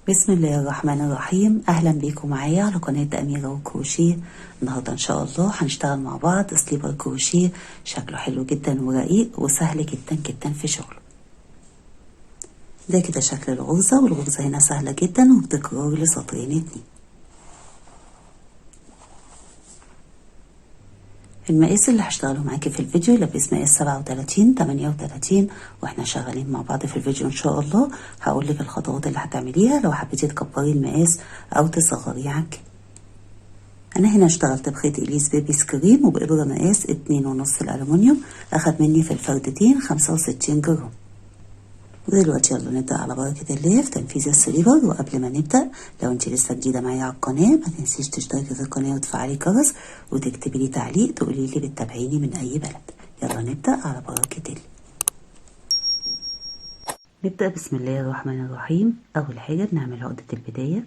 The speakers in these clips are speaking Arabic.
بسم الله الرحمن الرحيم. اهلا بيكم معايا على قناة اميرة والكروشيه. النهاردة ان شاء الله هنشتغل مع بعض سليبر كروشيه، شكله حلو جدا ورقيق وسهل جدا جدا في شغله. ده كده شكل الغرزة، والغرزة هنا سهلة جدا وبتكرار لسطرين اتنين. المقاس اللي هشتغله معاكي في الفيديو لابس مقاس 37 38، واحنا شغالين مع بعض في الفيديو ان شاء الله هقولك الخطوات اللي هتعمليها لو حبيتي تكبري المقاس او تصغريه عن كده. انا هنا اشتغلت بخيط اليس بيبي سكرين وبإبرة مقاس 2.5 الالومنيوم، اخد مني في الفردتين 65 جرام. ودلوقتي يلا نبدأ على بركة الله في تنفيذ السليبر. وقبل ما نبدأ، لو انت لسه جديدة معايا على القناة ما تنسيش تشتركي في القناة وتفعلي الجرس وتكتبي لي تعليق تقولي لي بتتابعيني من اي بلد. يلا نبدأ على بركة الله. نبدأ بسم الله الرحمن الرحيم. اول حاجة بنعمل عقدة البداية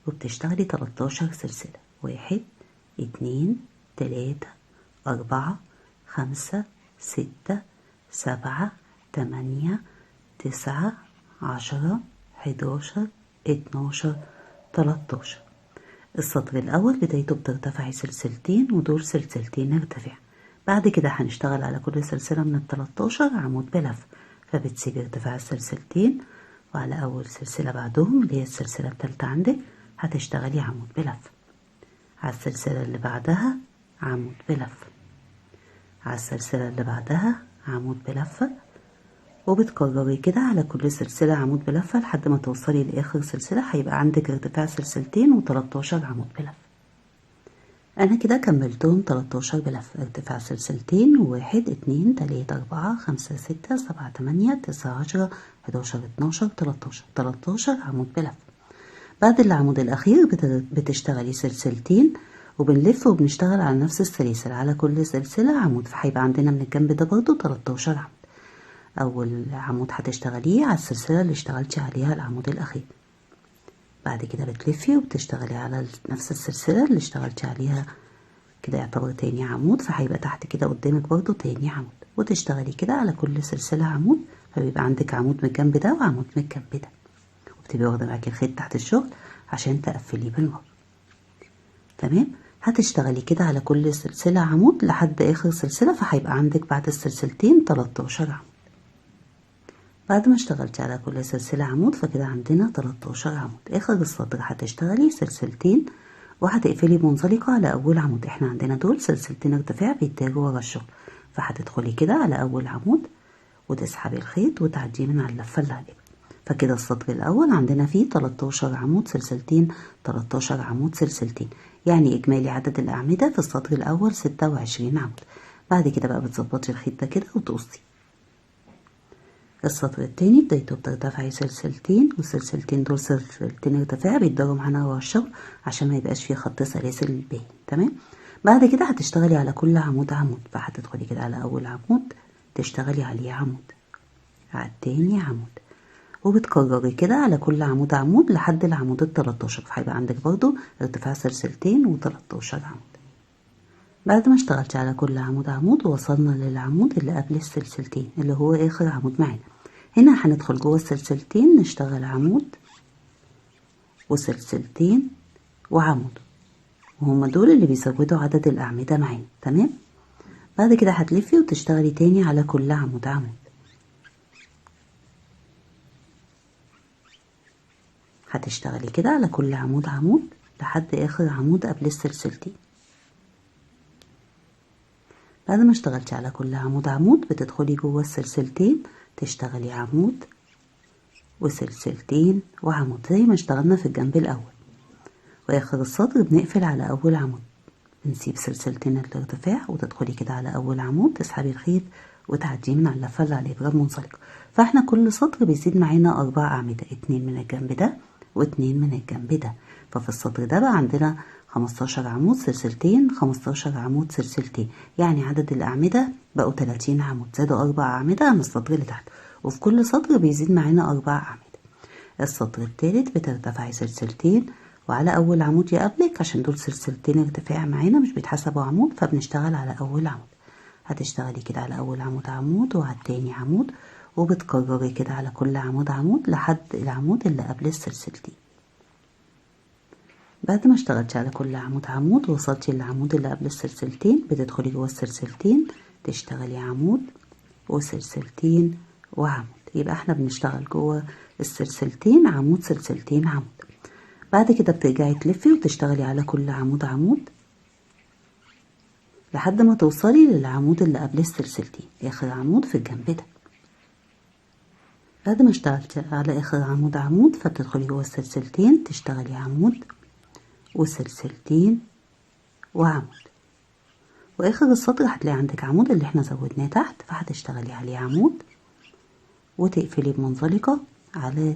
وبتشتغلي 13 سلسلة، 1 2 3 4 5 6 7 8 9 10 11 12 13. السطر الأول بدايته بترتفعي سلسلتين ودول سلسلتين ارتفاع. بعد كده هنشتغل على كل سلسلة من ال13 عمود بلف، فبتسيبي ارتفاع السلسلتين وعلى أول سلسلة بعدهم اللي هي السلسلة التالتة عندك هتشتغلي عمود بلف، على السلسلة اللي بعدها عمود بلف، على السلسلة اللي بعدها عمود بلفة، وبتكرري كده على كل سلسلة عمود بلفة لحد ما توصلي لآخر سلسلة هيبقى عندك ارتفاع سلسلتين و13 عمود بلف. أنا كده كملتهم 13 بلف، ارتفاع سلسلتين 1 2 3 4 5 6 7 8 9 10 11 12 13 عمود بلف. بعد العمود الأخير بتشتغلي سلسلتين وبنلف وبنشتغل على نفس السلاسل على كل سلسلة عمود، فهيبقى عندنا من الجنب ده برضو 13 عمود. أول عمود هتشتغليه على السلسلة اللي اشتغلتي عليها العمود الأخير، بعد كده بتلفي وبتشتغلي على نفس السلسلة اللي اشتغلتي عليها، كده يعتبر تاني عمود، فهيبقى تحت كده قدامك برضو تاني عمود، وتشتغلي كده على كل سلسلة عمود، فبيبقى عندك عمود من الجنب ده وعمود من الجنب ده، وبتبقي واخدة معاكي الخيط تحت الشغل عشان تقفليه بالمرة. تمام، هتشتغلي كده على كل سلسلة عمود لحد آخر سلسلة، فهيبقى عندك بعد السلسلتين 13 عمود. بعد ما اشتغلتي على كل سلسلة عمود فكده عندنا 13 عمود. آخر السطر هتشتغلي سلسلتين وهتقفلي منزلقة على أول عمود. احنا عندنا دول سلسلتين ارتفاع بيتاجوا ورا الشغل، فهتدخلي كده على أول عمود وتسحبي الخيط وتعديه من على اللفة اللي عليها. فكده السطر الأول عندنا فيه 13 عمود سلسلتين 13 عمود سلسلتين، يعني إجمالي عدد الأعمدة في السطر الأول 26 عمود. بعد كده بقى بتظبطي الخيط ده كده وتقصي. السطر التاني بدايته بترتفعي سلسلتين، والسلسلتين دول سلسلتين ارتفاع بيتضربوا معانا ورا الشغل عشان ما يبقاش فيه خط سلاسل باين. تمام، بعد كده هتشتغلي على كل عمود عمود، فهتدخلي كده على أول عمود تشتغلي عليه عمود، على التاني عمود، وبتكرري كده على كل عمود عمود لحد العمود ال13، فهيبقى عندك برضو ارتفاع سلسلتين و13 عمود. بعد ما اشتغلتي على كل عمود عمود ووصلنا للعمود اللي قبل السلسلتين اللي هو آخر عمود معانا، هنا هندخل جوه السلسلتين نشتغل عمود وسلسلتين وعمود، وهما دول اللي بيزودوا عدد الأعمدة معانا. تمام، بعد كده هتلفي وتشتغلي تاني على كل عمود عمود، هتشتغلي كده على كل عمود عمود لحد آخر عمود قبل السلسلتين. بعد ما اشتغلتي على كل عمود عمود بتدخلي جوه السلسلتين تشتغلي عمود وسلسلتين وعمود زي ما اشتغلنا في الجنب الأول، وآخر السطر بنقفل على أول عمود، بنسيب سلسلتين الارتفاع وتدخلي كده على أول عمود تسحبي الخيط وتعديه من على اللفة اللي على الإبرة المنزلقة. فاحنا كل سطر بيزيد معانا 4 أعمدة، 2 من الجنب ده و2 من الجنب ده، ففي السطر ده بقى عندنا 15 عمود سلسلتين 15 عمود سلسلتين، يعني عدد الأعمدة بقوا 30 عمود، زادوا 4 أعمدة عن السطر اللي تحت، وفي كل سطر بيزيد معانا 4 أعمدة. السطر التالت بترتفعي سلسلتين وعلى أول عمود يقابلك، عشان دول سلسلتين ارتفاع معانا مش بيتحسبوا عمود، فبنشتغل على أول عمود. هتشتغلي كده على أول عمود عمود وعلى التاني عمود، وبتكرري كده على كل عمود عمود لحد العمود اللي قبل السلسلتين. بعد ما اشتغلتي على كل عمود عمود وصلتي للعمود اللي قبل السلسلتين، بتدخلي جوه السلسلتين تشتغلي عمود وسلسلتين وعمود. يبقى احنا بنشتغل جوه السلسلتين عمود سلسلتين عمود. بعد كده بترجعي تلفي وتشتغلي على كل عمود عمود لحد ما توصلي للعمود اللي قبل السلسلتين، اخر عمود في الجنب ده. بعد ما اشتغلت على اخر عمود عمود فتدخلي جوه السلسلتين تشتغلي عمود وسلسلتين وعمود، واخر السطر هتلاقي عندك عمود اللي احنا زودناه تحت، فهتشتغلي عليه عمود وتقفلي بمنزلقة على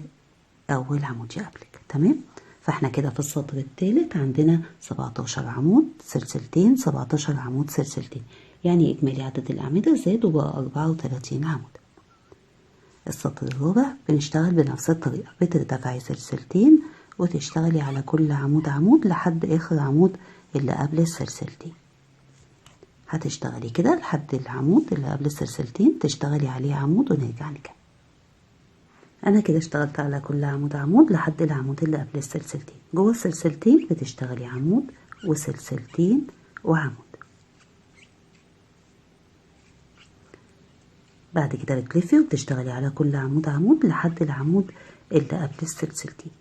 اول عمود يقابلك. تمام. فاحنا كده في السطر الثالث عندنا 17 عمود سلسلتين، 17 عمود سلسلتين، يعني اجمالي عدد الاعمدة زاد وبقى 34 عمود. السطر الرابع بنشتغل بنفس الطريقة، بترتفعي سلسلتين وتشتغلي على كل عمود عمود لحد اخر عمود اللي قبل السلسلتين. هتشتغلي كده لحد العمود اللي قبل السلسلتين تشتغلي عليه عمود ونرجع نكمل. انا كده اشتغلت على كل عمود عمود لحد العمود اللي قبل السلسلتين. جوه السلسلتين بتشتغلي عمود وسلسلتين وعمود. بعد كده بتلفي وبتشتغلي على كل عمود عمود لحد العمود اللي قبل السلسلتين.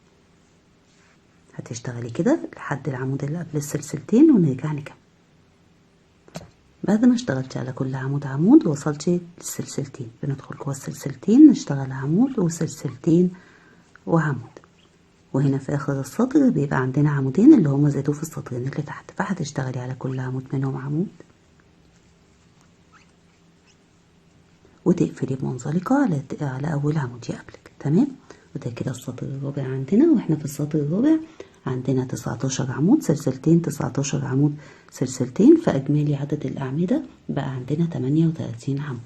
هتشتغلي كده لحد العمود اللي قبل السلسلتين ونرجع نكمل. بعد ما اشتغلتي على كل عمود عمود وصلتي للسلسلتين، بندخل جوه السلسلتين نشتغل عمود وسلسلتين وعمود. وهنا في اخر السطر بيبقى عندنا عمودين اللي هما زادوا في السطرين اللي تحت، فهتشتغلي على كل عمود منهم عمود وتقفلي بمنزلقة على اول عمود يقابلك. تمام. وده كده السطر الرابع عندنا. واحنا في السطر الرابع عندنا 19 عمود سلسلتين، 19 عمود سلسلتين، فاجمالي عدد الاعمدة بقى عندنا 38 عمود.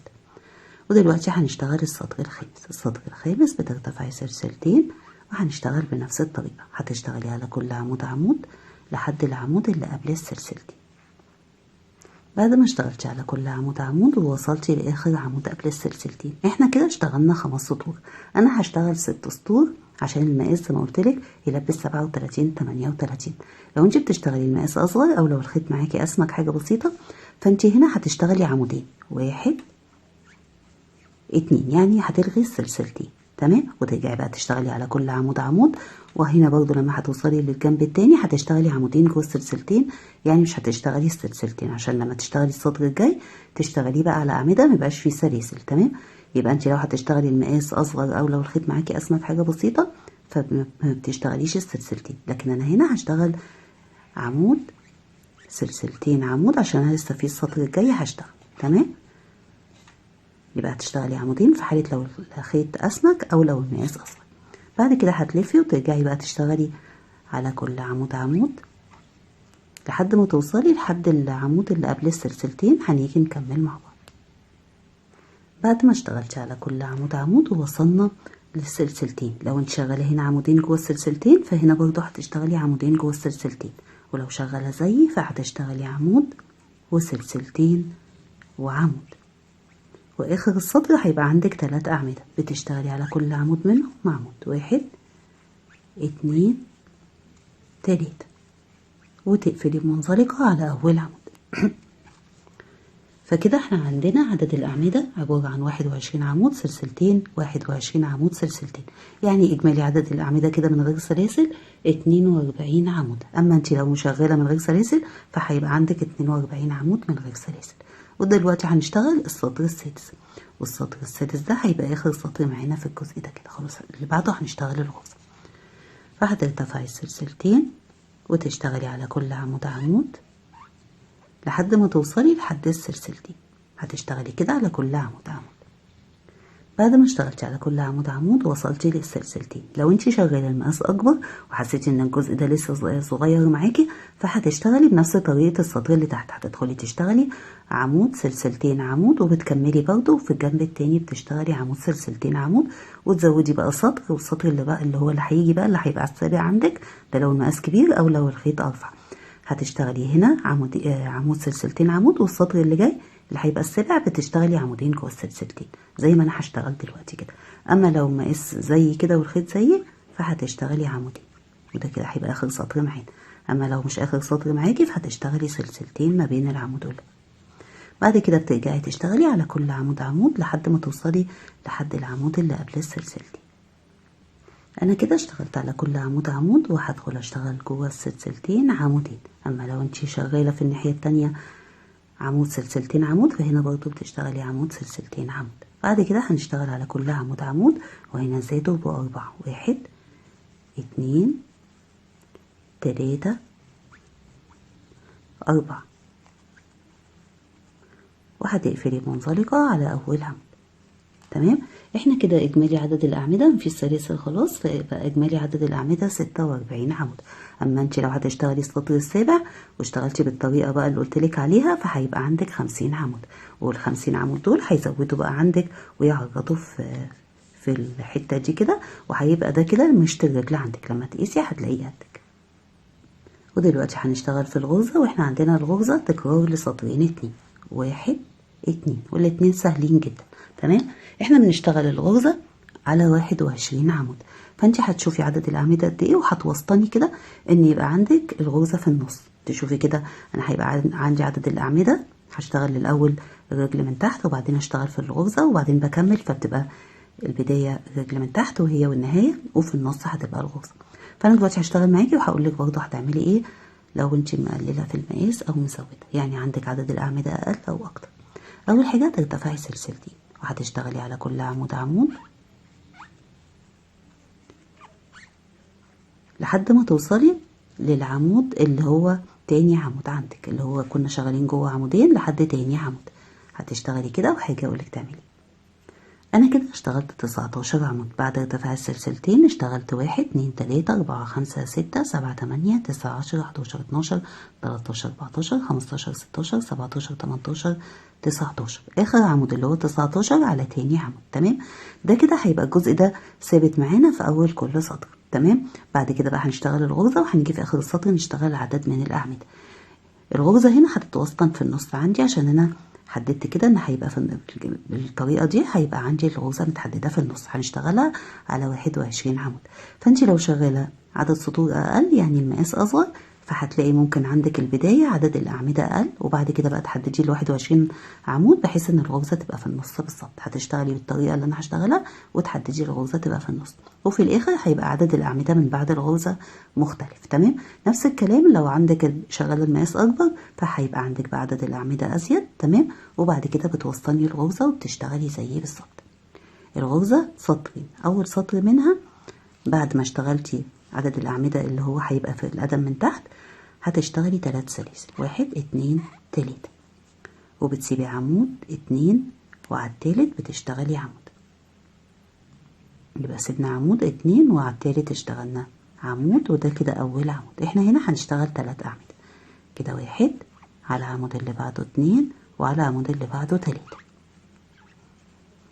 ودلوقتي هنشتغل السطر الخامس. السطر الخامس بترتفعي سلسلتين وهنشتغل بنفس الطريقة، هتشتغلي على كل عمود عمود لحد العمود اللي قبل السلسلتين. بعد ما اشتغلتي على كل عمود عمود ووصلتي لاخر عمود قبل السلسلتين، احنا كده اشتغلنا 5 سطور. انا هشتغل 6 سطور عشان المقاس زي ما قلت لك يلبس 37 38. لو انت بتشتغلي المقاس اصغر او لو الخيط معاكي اسمك حاجه بسيطه، فانت هنا هتشتغلي عمودين، 1 2، يعني هتلغي السلسلتين. تمام. وترجعي بقى تشتغلي على كل عمود عمود. وهنا برضو لما هتوصلي للجنب التاني هتشتغلي عمودين جوه السلسلتين، يعني مش هتشتغلي السلسلتين عشان لما تشتغلي السطر الجاي تشتغليه بقى على اعمده ميبقاش فيه سلاسل. تمام. يبقى انت لو هتشتغلي المقاس اصغر او لو الخيط معاكي اسمك حاجه بسيطه فما بتشتغليش السلسلتين، لكن انا هنا هشتغل عمود سلسلتين عمود عشان انا لسه في السطر الجاي هشتغل. تمام. يبقى هتشتغلي عمودين في حالة لو الخيط أسمك أو لو المقاس أصغر. بعد كده هتلفي وترجعي بقى تشتغلي على كل عمود عمود لحد ما توصلي لحد العمود اللي قبل السلسلتين. هنيجي نكمل مع بعض. بعد ما اشتغلتي على كل عمود عمود ووصلنا للسلسلتين، لو انت شغاله هنا عمودين جوه السلسلتين فهنا برضو هتشتغلي عمودين جوه السلسلتين، ولو شغاله زيي فهتشتغلي عمود وسلسلتين وعمود. واخر السطر هيبقى عندك 3 اعمدة، بتشتغلي على كل عمود منهم عمود، 1 2 3، وتقفلي بمنزلقة على اول عمود. فكده احنا عندنا عدد الاعمدة عبارة عن 21 عمود سلسلتين، 21 عمود سلسلتين، يعني اجمالي عدد الاعمدة كده من غير سلاسل 42 عمود. اما انت لو مشغلة من غير سلاسل فهيبقى عندك 42 عمود من غير سلاسل. ودلوقتي هنشتغل السطر السادس، والسطر السادس ده هيبقى اخر سطر معانا في الجزء ده كده. خلاص اللي بعده هنشتغل الغرزة. فهترتفعي السلسلتين وتشتغلي على كل عمود عمود لحد ما توصلي لحد السلسلتين. هتشتغلي كده على كل عمود عمود. بعد ما اشتغلتي على كل عمود عمود وصلتي للسلسلتين، لو انت شغاله المقاس اكبر وحسيتي ان الجزء ده لسه صغير معاكي فهتشتغلي بنفس طريقه السطر اللي تحت، هتدخلي تشتغلي عمود سلسلتين عمود وبتكملي برضو في الجنب التاني بتشتغلي عمود سلسلتين عمود، وتزودي بقى سطر، والسطر اللي بقى اللي هو اللي هيجي بقى اللي هيبقى السابع عندك ده لو المقاس كبير او لو الخيط ارفع، هتشتغلي هنا عمود سلسلتين عمود، والسطر اللي جاي اللي هيبقى السابع بتشتغلي عمودين جوه السلسلتين زي ما انا هشتغل دلوقتي كده. اما لو مقاس زي كده والخيط زي فهتشتغلي عمودين. وده كده هيبقى اخر سطر معانا. اما لو مش اخر سطر معاكي فهتشتغلي سلسلتين ما بين العمود واللي بعد كده بترجعي تشتغلي على كل عمود عمود لحد ما توصلي لحد العمود اللي قبل السلسلة دي. انا كده اشتغلت على كل عمود عمود، وهدخل اشتغل جوه السلسلتين عمودين. اما لو انتي شغالة في الناحية التانية عمود سلسلتين عمود، فهنا برضو بتشتغلي عمود سلسلتين عمود. بعد كده هنشتغل على كل عمود عمود، وهنا زادوا بأربعة. 1 2 3 4، وهتقفلي منزلقة على أول عمود. تمام، احنا كده اجمالي عدد الاعمده مفيش سلاسل خلاص، فيبقى اجمالي عدد الاعمده 46 عمود. اما انت لو هتشتغلي السطر السابع واشتغلتي بالطريقه بقى اللي قلتلك عليها فهيبقى عندك 50 عمود، وال50 عمود دول هيزودوا بقى عندك ويعرضوا في الحته دي كده، وهيبقى ده كده مشط الرجل عندك. لما تقيسي هتلاقيه قدك. ودلوقتي هنشتغل في الغرزه، واحنا عندنا الغرزه تكرار لسطرين 2 1 2، والاتنين سهلين جدا. تمام، احنا بنشتغل الغرزة على 21 عمود، فانت هتشوفي عدد الاعمدة قد ايه، وهتوسطني كده ان يبقى عندك الغرزة في النص. تشوفي كده انا هيبقى عندي عدد الاعمدة، هشتغل الاول الرجل من تحت وبعدين اشتغل في الغرزة وبعدين بكمل، فبتبقى البداية الرجل من تحت وهي والنهاية، وفي النص هتبقى الغرزة. فانا دلوقتي هشتغل معاكي وهقول لك برضه هتعملي ايه لو انت مقللة في المقاس او مزودة، يعني عندك عدد الاعمدة اقل او اكتر. اول حاجة ترتفعي سلسلتين، وهتشتغلي على كل عمود عمود لحد ما توصلي للعمود اللي هو تاني عمود عندك، اللي هو كنا شغالين جوه عمودين لحد تاني عمود. هتشتغلي كده وحاجة اقولك تعملي. انا كده اشتغلت 19 عمود. بعد ارتفاع السلسلتين اشتغلت 1 2 3 4 5 6 7 8 9 10 11 12 13 14 15 16 17 18 19، اخر عمود اللي هو 19 على تاني عمود. تمام، ده كده هيبقى الجزء ده ثابت معانا في اول كل سطر. تمام، بعد كده بقى هنشتغل الغرزة، وهنيجي في اخر السطر نشتغل عدد من الاعمدة. الغرزة هنا هتتوسطن في النص عندي، عشان انا حددت كده ان هيبقى بالطريقة دي هيبقى عندي الغرزة متحددة في النص. هنشتغلها على 21 عمود. فانت لو شغالة عدد سطور اقل يعني المقاس اصغر، فهتلاقي ممكن عندك البداية عدد الأعمدة أقل، وبعد كده بقى تحددي ال21 عمود بحيث إن الغرزة تبقى في النص بالظبط. هتشتغلي بالطريقة اللي أنا هشتغلها وتحددي الغرزة تبقى في النص، وفي الآخر هيبقى عدد الأعمدة من بعد الغرزة مختلف. تمام، نفس الكلام لو عندك شغالة المقاس أكبر فهيبقى عندك بقى عدد الأعمدة أزيد. تمام، وبعد كده بتوصلي الغرزة وبتشتغلي زيه بالظبط. الغرزة سطرين، أول سطر منها بعد ما اشتغلتي عدد الأعمدة اللي هو هيبقى في القدم من تحت هتشتغلي 3 سلاسل، 1 2 3، وبتسيبي عمود 2 وعلى التالت بتشتغلي عمود. يبقى سيبنا عمود 2 وعلى التالت اشتغلنا عمود، وده كده أول عمود. احنا هنا هنشتغل 3 أعمدة كده، 1 على العمود اللي بعده 2 وعلى العمود اللي بعده 3.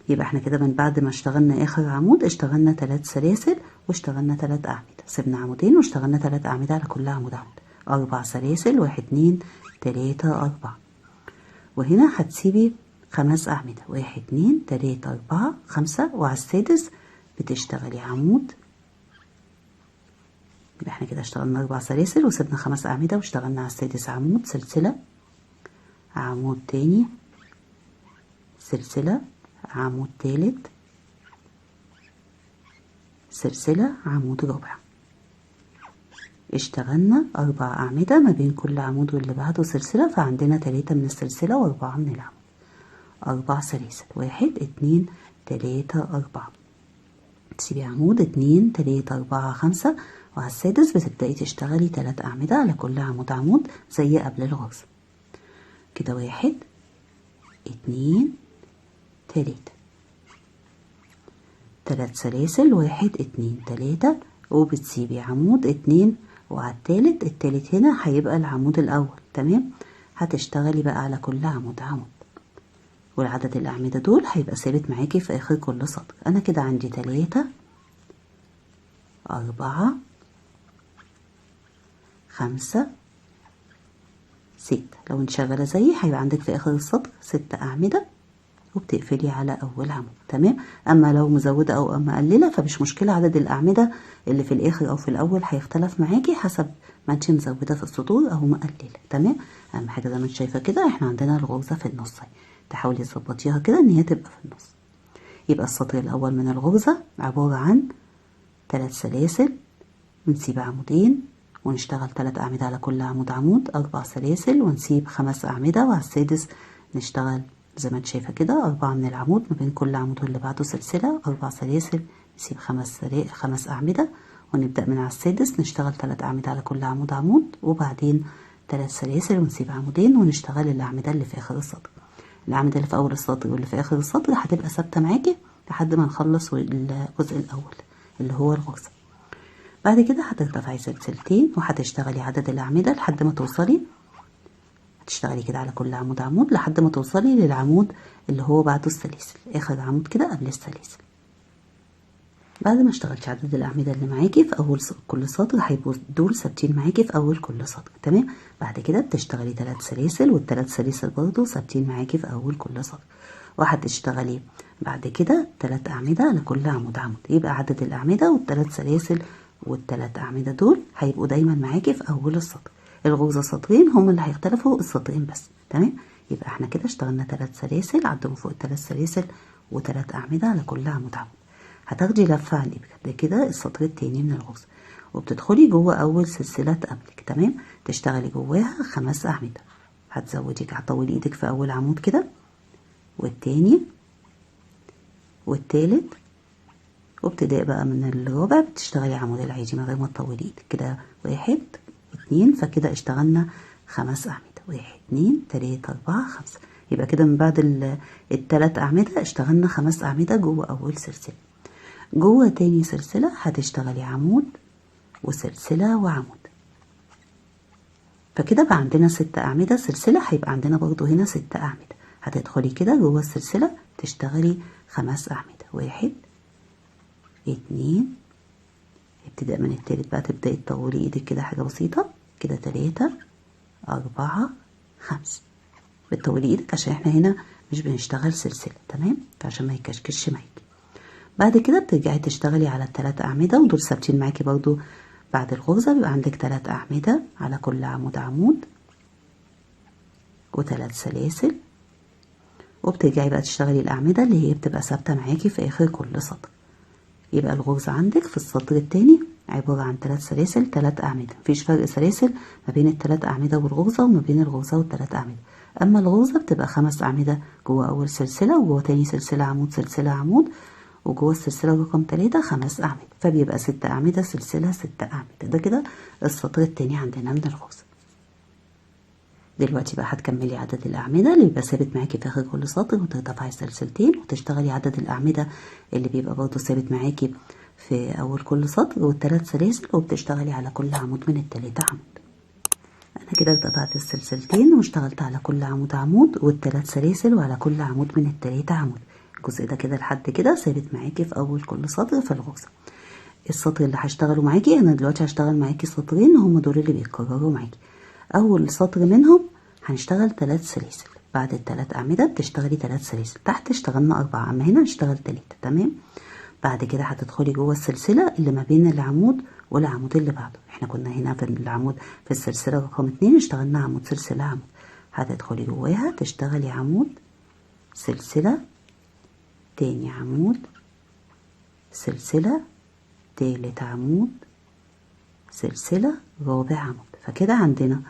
يبقى احنا كده من بعد ما اشتغلنا اخر عمود اشتغلنا 3 سلاسل واشتغلنا 3 أعمدة، سيبنا عمودين واشتغلنا 3 أعمدة على كل عمود 4 سلاسل، 1 2 3 4. وهنا هتسيبي 5 أعمدة، 1 2 3 4 5، وعلى السادس بتشتغلي عمود. يبقى احنا كده اشتغلنا 4 سلاسل وسيبنا 5 أعمدة واشتغلنا على السادس عمود، سلسلة، عمود تاني، سلسلة، عمود تالت، سلسلة، عمود رابع. اشتغلنا 4 أعمدة ما بين كل عمود واللي بعده سلسلة، فعندنا 3 من السلسلة و4 من العمود. 4 سلاسل، 1 2 3 4، تسيبي عمود 2 3 4 5، وعلى السادس بتبدأي تشتغلي 3 أعمدة على كل عمود عمود زي قبل الغرزة كده. 1 2 3، 3 سلاسل، 1 2 3، وبتسيبي عمود 2 وعلى التالت هنا هيبقى العمود الأول. تمام، هتشتغلي بقى على كل عمود عمود، والعدد الأعمدة دول هيبقى ثابت معاكي في آخر كل سطر. أنا كده عندي 3 4 5 6. لو انت شغالة زيي هيبقى عندك في آخر السطر 6 أعمدة وبتقفلي على اول عمود. تمام. اما لو مزوده او مقلله فمش مشكله، عدد الاعمده اللي في الاخر او في الاول هيختلف معاكي حسب ما انت مزوده في السطور او مقلله. تمام. اهم حاجه زي ما انت شايفه كده احنا عندنا الغرزه في النص، تحاولي تظبطيها كده ان هي تبقى في النص. يبقى السطر الاول من الغرزه عباره عن 3 سلاسل، ونسيب عمودين ونشتغل 3 أعمدة على كل عمود عمود، 4 سلاسل ونسيب 5 أعمدة، وعلى السادس نشتغل زي ما انت شايفة كده 4 من العمود، ما بين كل عمود واللي بعده سلسلة، 4 سلاسل نسيب 5 أعمدة، ونبدأ من على السادس نشتغل 3 أعمدة على كل عمود عمود، وبعدين 3 سلاسل ونسيب عمودين ونشتغل الأعمدة اللي في آخر السطر. الأعمدة اللي في أول السطر واللي في آخر السطر هتبقى ثابتة معاكي لحد ما نخلص الجزء الأول اللي هو الغرزة. بعد كده هترتفعي سلسلتين وهتشتغلي عدد الأعمدة لحد ما توصلي، هتشتغلي كده على كل عمود عمود لحد ما توصلي للعمود اللي هو بعده السلاسل، آخر عمود كده قبل السلاسل. بعد ما اشتغلتي عدد الأعمدة اللي معاكي في أول كل سطر هيبقوا دول ثابتين معاكي في أول كل سطر. تمام. بعد كده بتشتغلي 3 سلاسل، والثلاث سلاسل برضو ثابتين معاكي في أول كل سطر، وهتشتغلي بعد كده 3 أعمدة على كل عمود عمود. يبقى عدد الأعمدة والثلاث سلاسل والثلاث أعمدة دول هيبقوا دايما معاكي في أول السطر. الغرزة سطرين هم اللي هيختلفوا السطرين بس. تمام. يبقى احنا كده اشتغلنا 3 سلاسل، عدوا فوق ال3 سلاسل و3 أعمدة على كل عمود عمود. هتاخدي لفة على الإبرة كده السطر التاني من الغرزة، وبتدخلي جوه أول سلسلة تقابلك. تمام. تشتغلي جواها 5 أعمدة، هتزودي هتطولي إيدك في أول عمود كده والتاني والتالت، وابتداء بقى من الرابع بتشتغلي عمود العادي من غير ما تطولي ايدك كده. 1 2، فكده اشتغلنا 5 أعمدة، 1 2 3 4 5. يبقى كده من بعد ال3 أعمدة اشتغلنا 5 أعمدة جوه أول سلسلة. جوه تاني سلسلة هتشتغلي عمود وسلسلة وعمود، فكده بقى عندنا 6 أعمدة سلسلة. هيبقى عندنا برضو هنا 6 أعمدة. هتدخلي كده جوه السلسلة تشتغلي 5 أعمدة، 1 2، ابتداء من التالت بقى تبدأي تطولي ايدك كده حاجة بسيطة كده، 3 4 5. بتطولي ايدك عشان احنا هنا مش بنشتغل سلسلة. تمام. فعشان ما يكشكش معاكي. بعد كده بترجعي تشتغلي على ال3 أعمدة ودول ثابتين معاكي برضو. بعد الغرزة بيبقى عندك 3 أعمدة على كل عمود عمود و3 سلاسل، وبترجعي بقى تشتغلي الأعمدة اللي هي بتبقى ثابتة معاكي في آخر كل سطر. يبقى الغرزة عندك في السطر التاني عبارة عن 3 سلاسل 3 أعمدة، مفيش فرق سلاسل ما بين ال3 أعمدة والغرزة وما بين الغرزة وال3 أعمدة. أما الغرزة بتبقى 5 أعمدة جوه أول سلسلة، وجوه تاني سلسلة عمود سلسلة عمود، وجوه السلسلة رقم 3 5 أعمدة، فبيبقى 6 أعمدة سلسلة 6 أعمدة. ده كده السطر التاني عندنا من الغرزة. دلوقتي بقى هتكملي عدد الأعمدة اللي بيبقى ثابت معاكي في آخر كل سطر، وترتفعي سلسلتين وتشتغلي عدد الأعمدة اللي بيبقى برضه ثابت معاكي في أول كل سطر والثلاث سلاسل، وبتشتغلي على كل عمود من ال3 عمود. أنا كده ارتفعت السلسلتين واشتغلت على كل عمود عمود والثلاث سلاسل وعلى كل عمود من ال3 عمود. الجزء ده كده لحد كده ثابت معاكي في أول كل سطر في الغرزة. السطر اللي هشتغله معاكي أنا دلوقتي هشتغل معاكي سطرين هم دول اللي بيتكرروا معاكي. أول سطر منهم هنشتغل 3 سلاسل، بعد ال3 أعمدة بتشتغلي 3 سلاسل، تحت اشتغلنا 4، أما هنا هنشتغل 3. تمام. بعد كده هتدخلي جوه السلسلة اللي ما بين العمود والعمود اللي بعده. احنا كنا هنا في العمود في السلسلة رقم 2 اشتغلنا عمود سلسلة عمود، هتدخلي جواها تشتغلي عمود سلسلة تاني عمود سلسلة تالت عمود سلسلة رابع عمود. فكده عندنا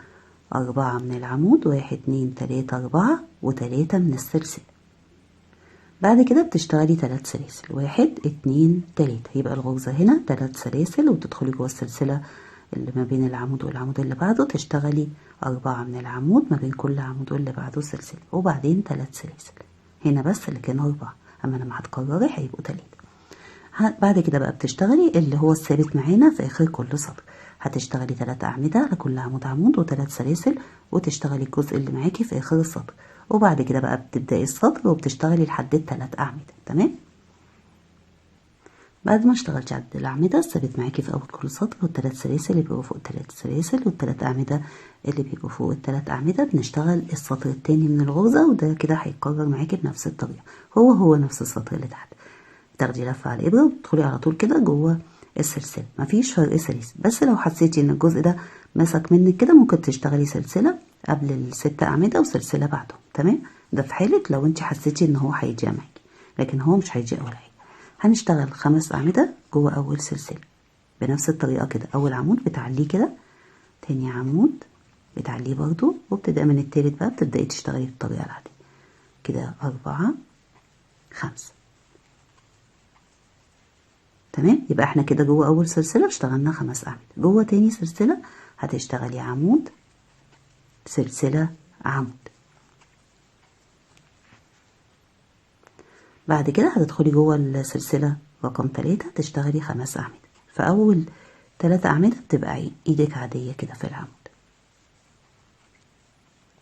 4 من العمود، 1 2 3 4 و3 من السلسلة. بعد كده بتشتغلي 3 سلاسل، 1 2 3. يبقى الغرزة هنا 3 سلاسل وتدخلي جوه السلسلة اللي ما بين العمود والعمود اللي بعده تشتغلي 4 من العمود، ما بين كل عمود واللي بعده سلسلة، وبعدين 3 سلاسل. هنا بس اللي كانوا 4، أما لما هتكرري هيبقوا 3. بعد كده بقى بتشتغلي اللي هو الثابت معانا في آخر كل سطر. هتشتغلي 3 أعمدة على كل عمود عمود و3 سلاسل، وتشتغلي الجزء اللي معاكي في آخر السطر، وبعد كده بقى بتبدأي السطر وبتشتغلي لحد ال3 أعمدة. تمام. بعد ما اشتغلتي عدد الأعمدة ثابت معاكي في أول كل سطر والتلات سلاسل اللي بيبقوا فوق التلات سلاسل والتلات أعمدة اللي بيبقوا فوق التلات أعمدة. بنشتغل السطر التاني من الغرزة وده كده هيتكرر معاكي بنفس الطريقة، هو نفس السطر اللي تحت. تاخدي لفة على الإبرة وتدخلي على طول كده جوه السلسلة، مفيش فرق سلاسل. بس لو حسيتي إن الجزء ده مسك منك كده ممكن تشتغلي سلسلة قبل الست أعمدة وسلسلة بعدهم، تمام؟ ده في حالة لو انت حسيتي إن هو هيضيق معاكي، لكن هو مش هيضيق ولا حاجة. هنشتغل 5 أعمدة جوه أول سلسلة بنفس الطريقة كده. أول عمود بتعليه كده، تاني عمود بتعليه برضو، وبتبدأ من التالت بقى بتبدأي تشتغلي بالطريقة العادية كده 4 5. تمام، يبقى احنا كده جوه أول سلسلة اشتغلنا 5 أعمدة. جوه تاني سلسلة هتشتغلي عمود سلسلة عمود. بعد كده هتدخلي جوه السلسلة رقم 3 تشتغلي 5 أعمدة. في أول 3 أعمدة بتبقى ايدك عادية كده في العمود.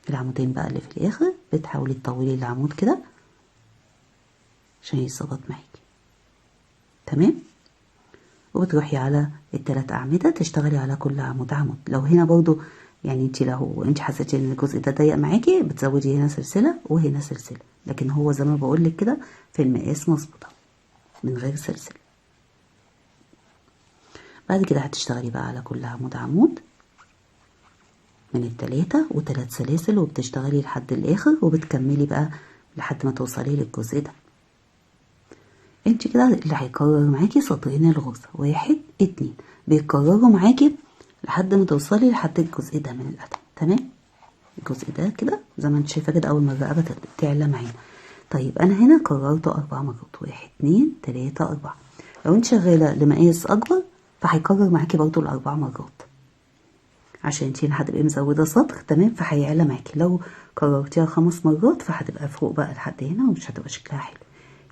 العمودين بقى اللي في الآخر بتحاولي تطولي العمود كده عشان يتظبط معاكي، تمام؟ وبتروحي على ال3 أعمدة تشتغلي على كل عمود عمود. لو هنا برضو يعني لو انت حسيتي ان الجزء ده ضيق معاكي بتزودي هنا سلسلة وهنا سلسلة، لكن هو زي ما بقولك كده في المقاس مظبوطة من غير سلسلة. بعد كده هتشتغلي بقى على كل عمود عمود من ال3 و3 سلاسل، وبتشتغلي لحد الآخر وبتكملي بقى لحد ما توصلي للجزء ده. انت كده اللي هيكرر معاكي سطرين الغرزة 1 2 بيتكرروا معاكي لحد ما توصلي لحد الجزء ده من القدم، تمام؟ الجزء ده كده زي ما انت شايفه كده اول ما الرقبه تعلى معانا. طيب انا هنا كررته 4 مرات 1 2 3 4. لو انت شغاله لمقاس اكبر فهيكرر معاكي برضو ال4 مرات عشان انت هنا هتبقي مزوده سطر، تمام؟ فهيعلى معاكي. لو كررتيها 5 مرات فهتبقى فوق بقى لحد هنا ومش هتبقى شكلها حلو.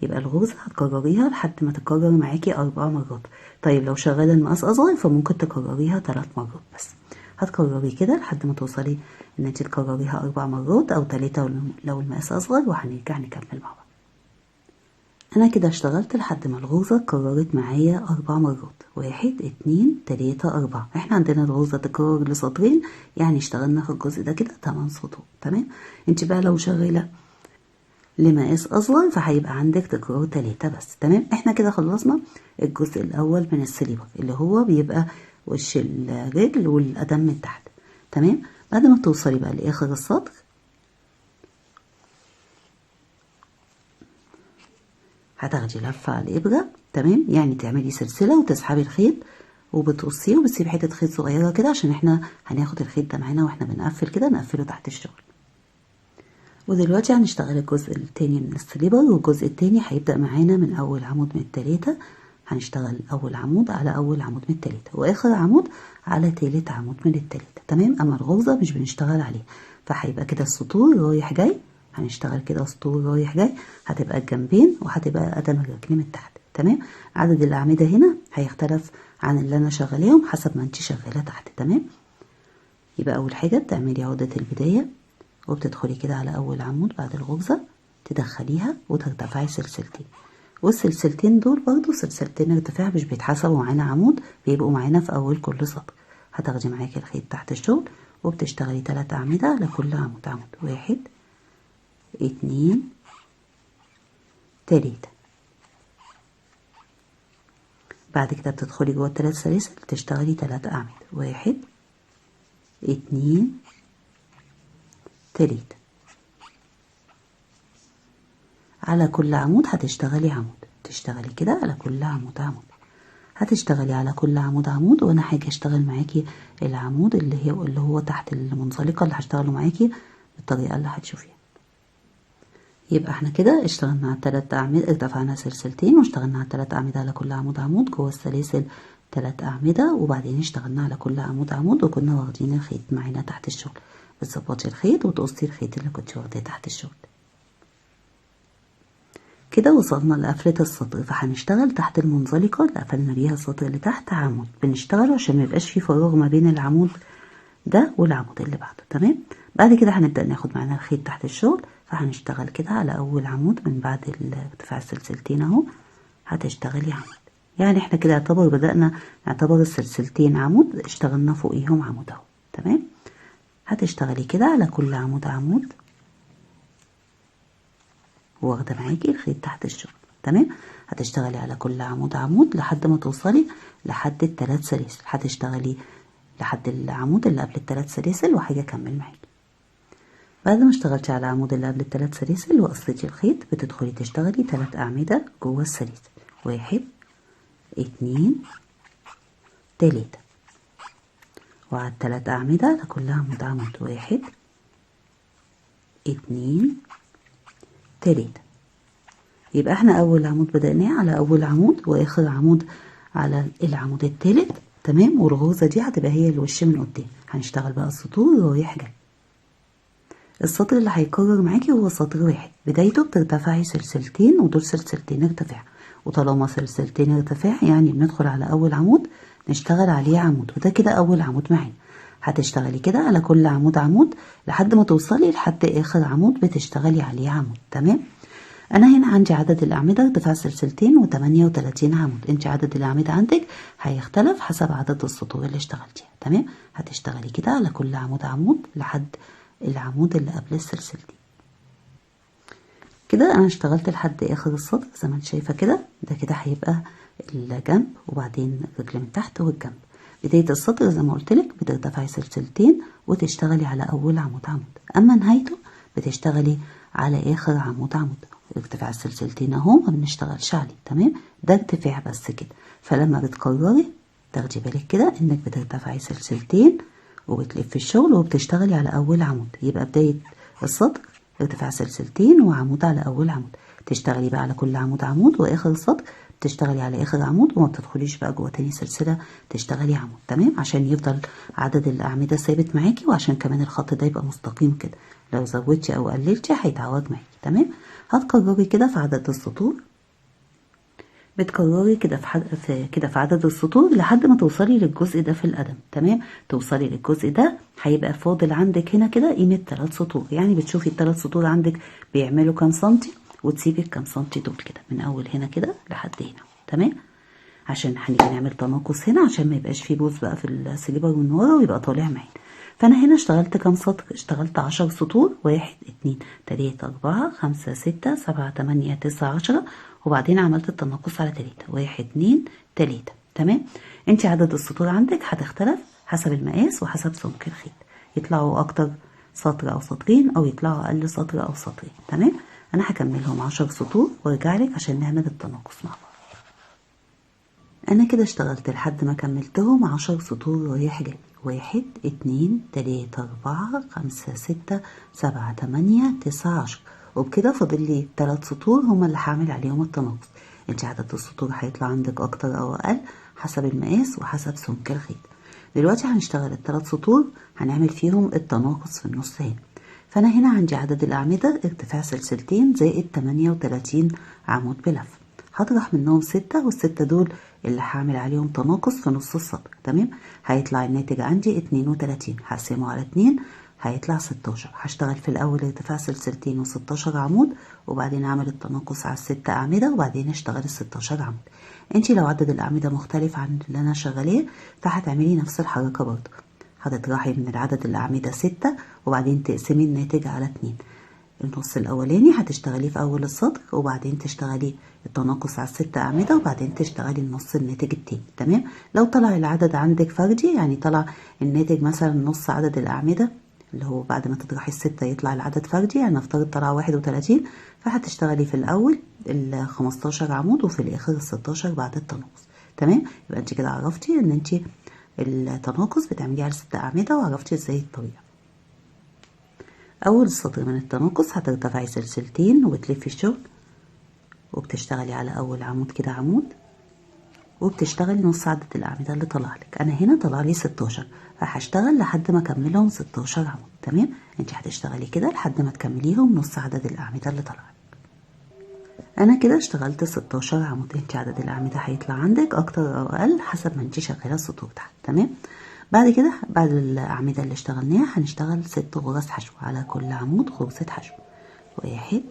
يبقى الغرزة هتكرريها لحد ما تكرر معاكي 4 مرات. طيب لو شغالة المقاس أصغر فممكن تكرريها 3 مرات بس. هتكرري كده لحد ما توصلي إن انت تكرريها 4 مرات أو 3 لو المقاس أصغر، وهنرجع نكمل مع بعض. أنا كده اشتغلت لحد ما الغرزة اتكررت معايا 4 مرات 1 2 3 4. احنا عندنا الغرزة تكرر لسطرين، يعني اشتغلنا في الجزء ده كده 8 سطور، تمام؟ انت بقى لو شغالة لمقاس اصغر فهيبقى عندك تكرار 3 بس، تمام؟ احنا كده خلصنا الجزء الاول من السليبر اللي هو بيبقى وش الرجل والقدم من تحت، تمام؟ بعد ما توصلي بقى لاخر السطر هتاخدي لفه على الابره، تمام؟ يعني تعملي سلسله وتسحبي الخيط وبتقصيه وبتسيبي حته خيط صغيره كده عشان احنا هناخد الخيط ده معانا واحنا بنقفل كده، نقفله تحت الشغل. ودلوقتي هنشتغل الجزء التاني من السليبر، والجزء التاني هيبدأ معانا من أول عمود من ال3. هنشتغل أول عمود على أول عمود من ال3 وآخر عمود على تالت عمود من ال3، تمام؟ أما الغرزة مش بنشتغل عليه، فهيبقى كده السطور رايح جاي. هنشتغل كده سطور رايح جاي، هتبقى الجنبين وهتبقى قدم الرجل من تحت، تمام؟ عدد الأعمدة هنا هيختلف عن اللي أنا شغالاهم حسب ما انتي شغالة تحت، تمام؟ يبقى أول حاجة بتعملي عقدة البداية وبتدخلي كده على اول عمود بعد الغرزة تدخليها وترتفعي سلسلتين، والسلسلتين دول برضو سلسلتين ارتفاع مش بيتحسبوا معانا عمود، بيبقوا معانا في اول كل سطر. هتاخدي معاكي الخيط تحت الشغل وبتشتغلي 3 أعمدة على كل عمود 1 2 3. بعد كده بتدخلي جوه ال3 سلاسل تشتغلي 3 أعمدة 1 2 3. على كل عمود هتشتغلي عمود، تشتغلي كده على كل عمود عمود. هتشتغلي على كل عمود عمود وانا هاجي اشتغل معاكي العمود اللي هو تحت المنزلقه اللي هشتغله معاكي بالطريقه اللي هتشوفيها. يبقى احنا كده اشتغلنا على 3 أعمدة، ارتفعنا سلسلتين واشتغلنا على 3 أعمدة على كل عمود عمود جوه السلاسل 3 أعمدة، وبعدين اشتغلنا على كل عمود عمود وكنا واخدين الخيط معانا تحت الشغل. بتظبطي الخيط وتقصي الخيط اللي كنت واخداه تحت الشغل. كده وصلنا لقفلة السطر، فهنشتغل تحت المنزلقة اللي قفلنا بيها السطر اللي تحت عمود. بنشتغل عشان ميبقاش فيه فراغ ما بين العمود ده والعمود اللي بعده، تمام؟ بعد كده هنبدأ ناخد معانا الخيط تحت الشغل، فهنشتغل كده على أول عمود من بعد ارتفاع السلسلتين اهو. هتشتغلي عمود يعني احنا كده نعتبر السلسلتين عمود، اشتغلنا فوقيهم عمود اهو. تمام. هتشتغلي كده على كل عمود عمود، واخده معاكي الخيط تحت الشغل. تمام. هتشتغلي على كل عمود عمود لحد ما توصلي لحد ال3 سلاسل. هتشتغلي لحد العمود اللي قبل ال3 سلاسل وهاجي اكمل معاكي. بعد ما اشتغلتي على العمود اللي قبل ال3 سلاسل وقصيتي الخيط، بتدخلي تشتغلي 3 اعمده جوه السلاسل. 1 2 3، وعلى ال3 اعمده لكل عمود عمود. 1 2 3. يبقى احنا اول عمود بدأناه على اول عمود، واخر عمود على العمود الثالث. تمام. والغرزه دي هتبقى هي الوش من قدام. هنشتغل بقى السطور رايح جاي. السطر اللي هيكرر معاكي هو سطر واحد، بدايته بترتفعي سلسلتين ودول سلسلتين ارتفاع، وطالما سلسلتين ارتفاع يعني بندخل على اول عمود نشتغل عليه عمود، وده كده اول عمود معانا. هتشتغلي كده على كل عمود عمود لحد ما توصلي لحد اخر عمود بتشتغلي عليه عمود. تمام. انا هنا عندي عدد الاعمده ارتفاع سلسلتين و38 عمود. انت عدد الاعمده عندك هيختلف حسب عدد السطور اللي اشتغلتيها. تمام. هتشتغلي كده على كل عمود عمود لحد العمود اللي قبل السلسلتين. كده انا اشتغلت لحد اخر السطر زي ما انت شايفه كده. ده كده هيبقى الجنب، وبعدين الرجل من تحت والجنب. بدايه السطر زي ما قلت لك بترتفعي سلسلتين وتشتغلي على اول عمود عمود، اما نهايته بتشتغلي على اخر عمود عمود. ارتفاع السلسلتين اهو ما بنشتغلش عليه. تمام. ده ارتفاع بس كده. فلما بتكرري تاخدي بالك كده انك بترتفعي سلسلتين وبتلفي الشغل وبتشتغلي على اول عمود. يبقى بدايه السطر ارتفاع سلسلتين وعمود على اول عمود. تشتغلي بقى على كل عمود عمود، واخر السطر تشتغلي على اخر عمود، وما بتدخليش بقى جوه تاني سلسله، تشتغلي عمود. تمام. عشان يفضل عدد الاعمده ثابت معاكي، وعشان كمان الخط ده يبقى مستقيم كده. لو زودتي او قللتي هيتعوج معاكي. تمام. هتكرري كده في عدد السطور، بتكرري كده في عدد السطور لحد ما توصلي للجزء ده في القدم. تمام. توصلي للجزء ده هيبقى فاضل عندك هنا كده قيمه 3 سطور. يعني بتشوفي ال3 سطور عندك بيعملوا كام سنتي، وتسيبي الكام سنتي دول كده من اول هنا كده لحد هنا. تمام. عشان هنيجي نعمل تناقص هنا عشان ما يبقاش فيه بوز بقى في السليبر من ورا ويبقى طالع معانا. فانا هنا اشتغلت كام سطر؟ اشتغلت 10 سطور. 1 2 3 4 5 6 7 8 9 10، وبعدين عملت التناقص على 3. 1 2 3. تمام. انت عدد السطور عندك هتختلف حسب المقاس وحسب سمك الخيط، يطلعوا اكتر سطر او سطرين، او يطلعوا اقل سطر او سطرين. تمام. انا هكملهم 10 سطور وارجع لك عشان نعمل التناقص مع بعض. انا كده اشتغلت لحد ما كملتهم 10 سطور رايح جاي. 1 2 3 4 5 6 7 8 9 10، وبكده فاضل لي 3 سطور هما اللي هعمل عليهم التناقص. انت عدد السطور هيطلع عندك اكتر او اقل حسب المقاس وحسب سمك الخيط. دلوقتي هنشتغل ال3 سطور هنعمل فيهم التناقص في النص هنا. فانا هنا عندي عدد الاعمده ارتفاع سلسلتين زائد 38 عمود بلف. هطرح منهم 6، والستة دول اللي هعمل عليهم تناقص في نص السطر. تمام. هيطلع الناتج عندي 32. هقسمه على 2 هيطلع 16. هشتغل في الاول ارتفاع سلسلتين و16 عمود، وبعدين اعمل التناقص على ال6 اعمده، وبعدين اشتغل ال16 عمود. انتي لو عدد الاعمده مختلف عن اللي انا شغالاه فهتعملي نفس الحركه برضه. هتطرحي من العدد الاعمده 6، وبعدين تقسمي الناتج على 2. النص الاولاني هتشتغليه في اول السطر، وبعدين تشتغلي التناقص على ال6 اعمده، وبعدين تشتغلي النص الناتج التاني. تمام. لو طلع العدد عندك فردي، يعني طلع الناتج مثلا نص عدد الاعمده اللي هو بعد ما تطرحي ال6 يطلع العدد فردي، يعني نفترض طلع 31، فهتشتغلي في الاول ال15 عمود وفي الاخر ال16 بعد التناقص. تمام. يبقى انت كده عرفتي ان انت التناقص بتعمليه على 6 اعمده، وعرفتي ازاي الطريقه. اول سطر من التناقص هترتفعي سلسلتين وبتلفي الشغل، وبتشتغلي على اول عمود كده عمود، وبتشتغلي نص عدد الاعمده اللي طلع لك. انا هنا طلع لي 16، فهشتغل لحد ما اكملهم 16 عمود. تمام. انت هتشتغلي كده لحد ما تكمليهم نص عدد الاعمده اللي طلع لك. انا كده اشتغلت 16 عمود. انت عدد الاعمده هيطلع عندك اكتر او اقل حسب ما انت شغاله السطور تحت. تمام. بعد كده بعد الاعمده اللي اشتغلناها هنشتغل 6 غرز حشو. على كل عمود غرزه حشو. 1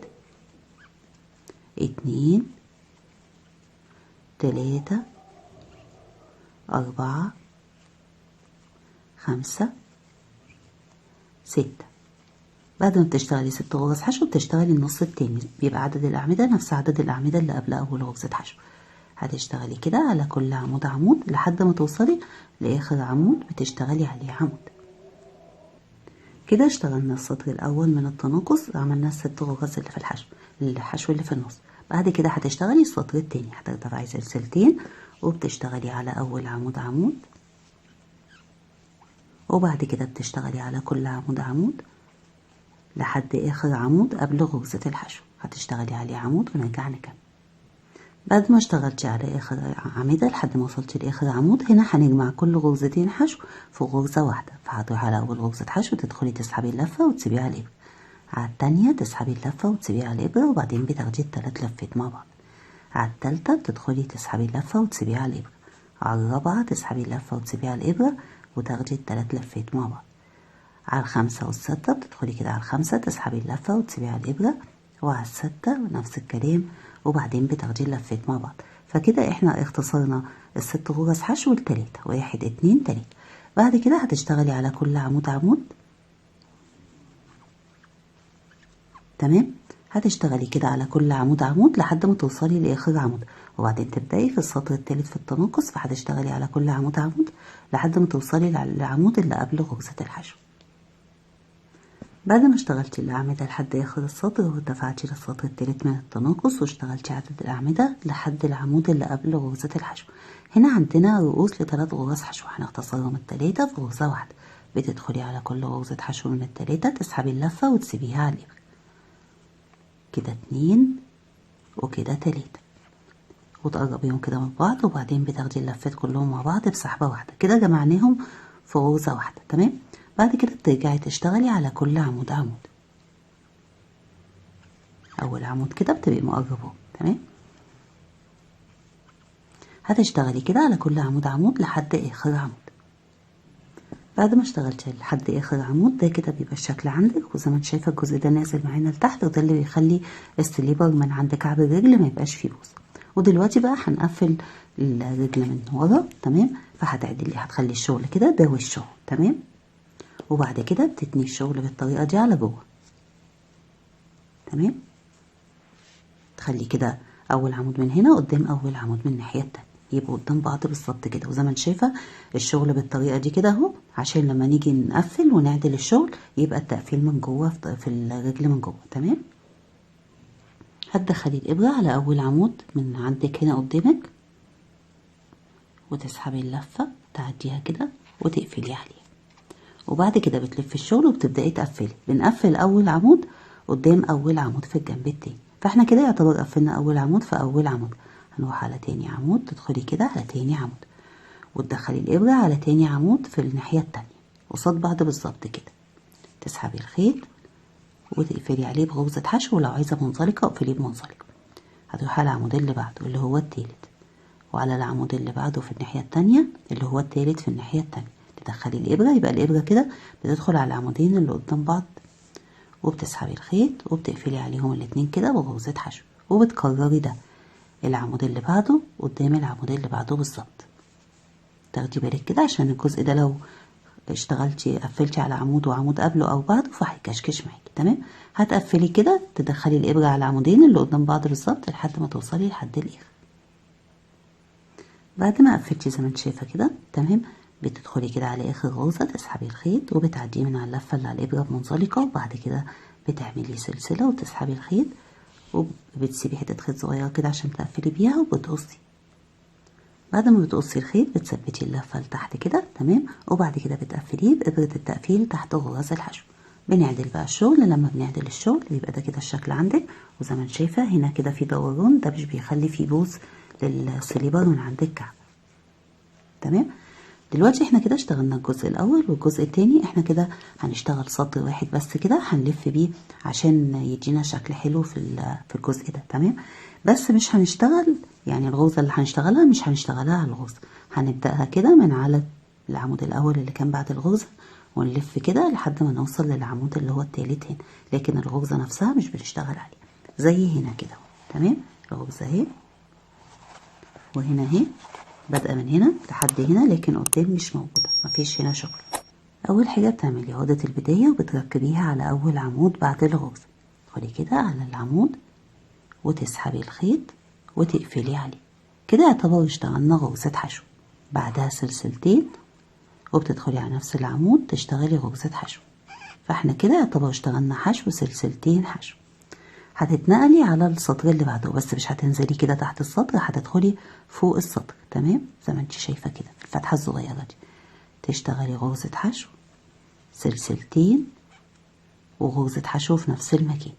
2 3 4 5 6. بعد ما بتشتغلي 6 غرز حشو بتشتغلي النص التاني، بيبقى عدد الأعمدة نفس عدد الأعمدة اللي قبل أول غرزة حشو. هتشتغلي كده على كل عمود عمود لحد ما توصلي لآخر عمود بتشتغلي عليه عمود. كده اشتغلنا السطر الأول من التناقص، عملنا ال6 غرز اللي في الحشو اللي في النص. بعد كده هتشتغلي السطر التاني، هترتفعي سلسلتين وبتشتغلي على أول عمود عمود، وبعد كده بتشتغلي على كل عمود عمود لحد آخر عمود قبل غرزة الحشو، هتشتغلي عليه عمود ونرجع نكمل. بعد ما اشتغلتي على آخر عمودة لحد ما وصلتي لآخر عمود، هنا هنجمع كل غرزتين حشو في غرزة واحدة، فهتروحي على أول غرزة حشو تدخلي تسحبي اللفة وتسيبيها على الإبرة، على التانية تسحبي اللفة وتسيبيها على الإبرة، وبعدين بتاخدي ال3 لفات مع بعض. على التالتة بتدخلي تسحبي اللفة وتسيبيها على الإبرة، على الرابعة تسحبي اللفة وتسيبيها على الإبرة وتاخدي ال3 لفات مع بعض. على الخامسة والستة بتدخلي كده على الخامسة تسحبي اللفة وتسيبيها على الإبرة، وعلى الستة نفس الكلام، وبعدين بتاخدي اللفات مع بعض. فكده احنا اختصرنا ال6 غرز حشو ل3، 1 2 3. بعد كده هتشتغلي على كل عمود عمود، تمام. هتشتغلي كده على كل عمود عمود لحد ما توصلي لاخر عمود، وبعدين تبدأي في السطر الثالث في التناقص، فهتشتغلي على كل عمود عمود لحد ما توصلي للعمود اللي قبل غرزة الحشو. بعد ما اشتغلتي الأعمدة لحد آخر السطر وارتفعتي للسطر التالت من التناقص واشتغلتي عدد الأعمدة لحد العمود اللي قبل غرزة الحشو، هنا عندنا رؤوس ل3 غرز حشو هنختصرهم ال3 في غرزة واحدة. بتدخلي على كل غرزة حشو من ال3 تسحبي اللفة وتسيبيها على الإبرة، كده 2 وكده 3، وتقربيهم كده من بعض، وبعدين بتاخدي اللفات كلهم مع بعض بسحبة واحدة، كده جمعناهم في غرزة واحدة، تمام. بعد كده بترجعي تشتغلي على كل عمود عمود، اول عمود كده بتبقي مقرباه، تمام. هتشتغلي كده على كل عمود عمود لحد اخر عمود. بعد ما اشتغلتي لحد اخر عمود ده كده بيبقى الشكل عندك، وزي ما انت شايفه الجزء ده نازل معانا لتحت، وده اللي بيخلي السليبر من عند كعب الرجل ما يبقاش فيه بوز. ودلوقتي بقى هنقفل الرجل من ورا، تمام. فهتعدلي هتخلي الشغل كده ده وشه، تمام. وبعد كده بتتني الشغل بالطريقه دي على جوه، تمام. تخلي كده اول عمود من هنا قدام اول عمود من الناحيه التانيه، يبقوا قدام بعض بالظبط كده. وزي ما انت شايفه الشغل بالطريقه دي كده اهو، عشان لما نيجي نقفل ونعدل الشغل يبقى التقفيل من جوه في الرجل من جوه، تمام. هتدخلي الابره على اول عمود من عندك هنا قدامك، وتسحبي اللفه تعديها كده وتقفلي عليها، وبعد كده بتلفي الشغل وبتبداي تقفلي. بنقفل اول عمود قدام اول عمود في الجنب التاني، فاحنا كده يعتبر قفلنا اول عمود في اول عمود. هنروح على تاني عمود، تدخلي كده على تاني عمود وتدخلي الابره على تاني عمود في الناحيه التانيه قصاد بعض بالظبط كده، تسحبي الخيط وتقفلي عليه بغرزه حشو، ولو عايزه منزلقه اقفليه بمنزلقه. هتروحي على العمود اللي بعده اللي هو التالت، وعلى العمود اللي بعده في الناحيه التانيه اللي هو التالت في الناحيه التانيه، تدخلي الابره، يبقى الابره كده بتدخل على العمودين اللي قدام بعض، وبتسحبي الخيط وبتقفلي عليهم الاتنين كده بغرزة حشو، وبتكرري ده العمود اللي بعده قدام العمود اللي بعده بالظبط. تاخدي بالك كده عشان الجزء ده لو اشتغلتي قفلتي على عمود وعمود قبله او بعده فهيكشكش معاكي، تمام. هتقفلي كده تدخلي الابره على العمودين اللي قدام بعض بالظبط لحد ما توصلي لحد الاخر. بعد ما قفلتي زي ما انت شايفه كده، تمام، بتدخلي كده على اخر غرزه تسحبي الخيط وبتعديه من على اللفه اللي على الابره بمنزلقه، وبعد كده بتعملي سلسله وتسحبي الخيط وبتسيبي حته خيط صغيره كده عشان تقفلي بيها وبتقصي. بعد ما بتقصي الخيط بتثبتي اللفه لتحت كده، تمام، وبعد كده بتقفليه بابره التقفيل تحت غرز الحشو. بنعدل بقى الشغل، لما بنعدل الشغل بيبقى ده كده الشكل عندك، وزي ما انت شايفه هنا كده في دوران، ده مش بيخلي فيه بوز للسليبر من عند الكعب، تمام. دلوقتي احنا كده اشتغلنا الجزء الاول، والجزء التاني احنا كده هنشتغل سطر واحد بس كده هنلف بيه عشان يدينا شكل حلو في الجزء ده، تمام. بس مش هنشتغل يعني الغرزه اللي هنشتغلها مش هنشتغلها على الغرزه، هنبداها كده من على العمود الاول اللي كان بعد الغرزه ونلف كده لحد ما نوصل للعمود اللي هو التالت هنا، لكن الغرزه نفسها مش بنشتغل عليها زي هنا كده، تمام. الغرزه اهي وهنا اهي بادئه من هنا لحد هنا، لكن قدام مش موجوده، مفيش هنا شغل. اول حاجه بتعملي عقده البدايه وبتركبيها على اول عمود بعد الغرزه. تدخلي كده على العمود وتسحبي الخيط وتقفلي عليه كده، يعتبر اشتغلنا غرزه حشو. بعدها سلسلتين وبتدخلي على نفس العمود تشتغلي غرزه حشو. فاحنا كده يعتبر اشتغلنا حشو سلسلتين حشو. هتتنقلي على السطر اللي بعده، بس مش هتنزلي كده تحت السطر، هتدخلي فوق السطر. تمام، زي ما انت شايفه كده الفتحه الصغيره دي. تشتغلي غرزه حشو سلسلتين وغرزه حشو في نفس المكان.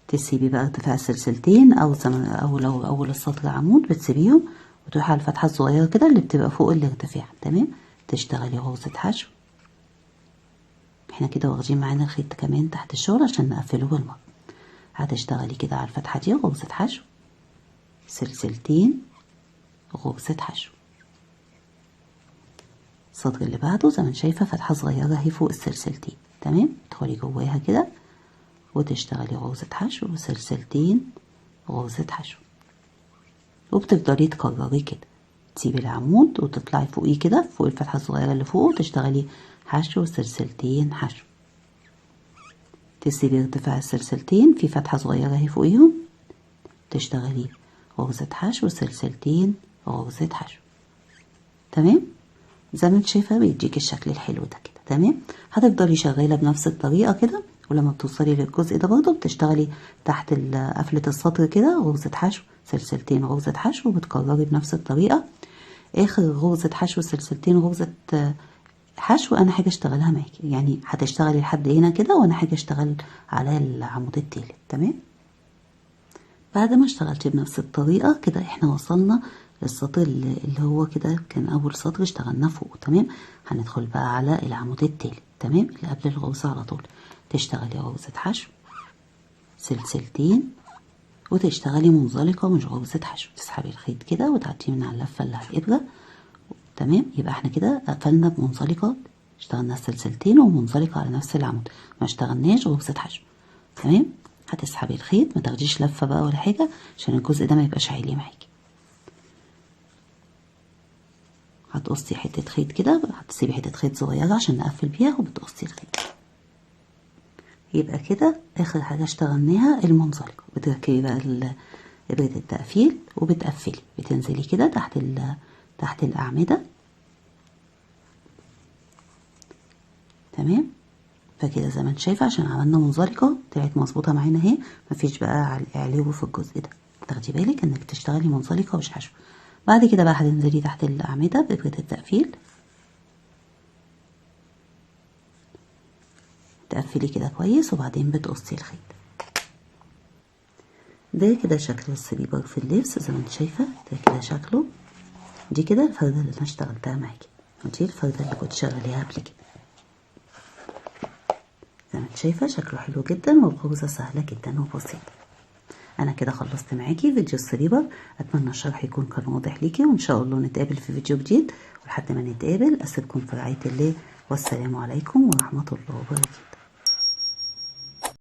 تسيبي بقى ارتفاع السلسلتين او لو اول السطر عمود بتسيبيهم وتروحي على الفتحه الصغيره كده اللي بتبقى فوق الارتفاع. تمام، تشتغلي غرزه حشو. احنا كده واخدين معانا الخيط كمان تحت الشغل عشان نقفله بالمره. هتشتغلي كده على الفتحه دي غرزه حشو سلسلتين غرزه حشو. السطر اللي بعده زي ما انت شايفه فتحه صغيره اهي فوق السلسلتين. تمام، تدخلي جواها كده وتشتغلي غرزه حشو وسلسلتين غرزه حشو، وبتفضلي تكرري كده. تسيبي العمود وتطلعي فوقيه كده فوق الفتحه الصغيره اللي فوق وتشتغلي حشو سلسلتين حشو. تسيبي ارتفاع السلسلتين في فتحه صغيره اهي فوقيهم، تشتغلي غرزه حشو سلسلتين غرزه حشو. تمام، زي ما انت شايفه بيديك الشكل الحلو ده كده. تمام، هتفضلي شغاله بنفس الطريقه كده، ولما بتوصلي للجزء ده برضه بتشتغلي تحت قفله السطر كده غرزه حشو سلسلتين غرزه حشو، وبتكرري بنفس الطريقه. اخر غرزه حشو سلسلتين غرزه حشو انا حاجه اشتغلها معاكي، يعني هتشتغلي لحد هنا كده وانا حاجه اشتغل على العمود التالت. تمام، بعد ما اشتغلتي بنفس الطريقه كده احنا وصلنا للسطر اللي هو كده كان اول سطر اشتغلناه فوق. تمام، هندخل بقى على العمود التالت. تمام، اللي قبل الغرزه على طول. تشتغلي غرزه حشو سلسلتين وتشتغلي منزلقه مش غرزه حشو. تسحبي الخيط كده وتعديه من على اللفه اللي على الابره. تمام، يبقى احنا كده قفلنا بمنزلقه، اشتغلنا سلسلتين ومنزلقه على نفس العمود، ما اشتغلناش غرزه حشو. تمام، هتسحبي الخيط، ما تاخديش لفه بقى ولا حاجه عشان الجزء ده ما يبقاش عالي معاكي. هتقصي حته خيط كده، هتسيبي حته خيط صغيره عشان نقفل بيها وبتقصي الخيط. يبقى كده اخر حاجه اشتغلناها المنزلقه. بتركبي بقى ابره التقفيل وبتقفلي، بتنزلي كده تحت الاعمده. تمام، فكده زي ما انت شايفه عشان عملنا منزلقه طلعت مظبوطه معانا اهي، مفيش بقى علو في الجزء ده. تاخدي بالك انك تشتغلي منزلقه مش حشو. بعد كده بقى هتنزلي تحت الاعمده بابره التقفيل، تقفلي كده كويس وبعدين بتقصي الخيط. ده كده شكل السليبر في اللبس زي ما انت شايفه، ده كده شكله. دي كده الفردة اللي انا اشتغلتها معاكي، ودي الفردة اللي كنت شغاليها قبل كده. زي ما انت شايفه شكله حلو جدا والغرزه سهله جدا وبسيطه. انا كده خلصت معاكي فيديو السليبر. اتمنى الشرح يكون كان واضح ليكي، وان شاء الله نتقابل في فيديو جديد. ولحد ما نتقابل اسيبكم في رعايه الله، والسلام عليكم ورحمه الله وبركاته.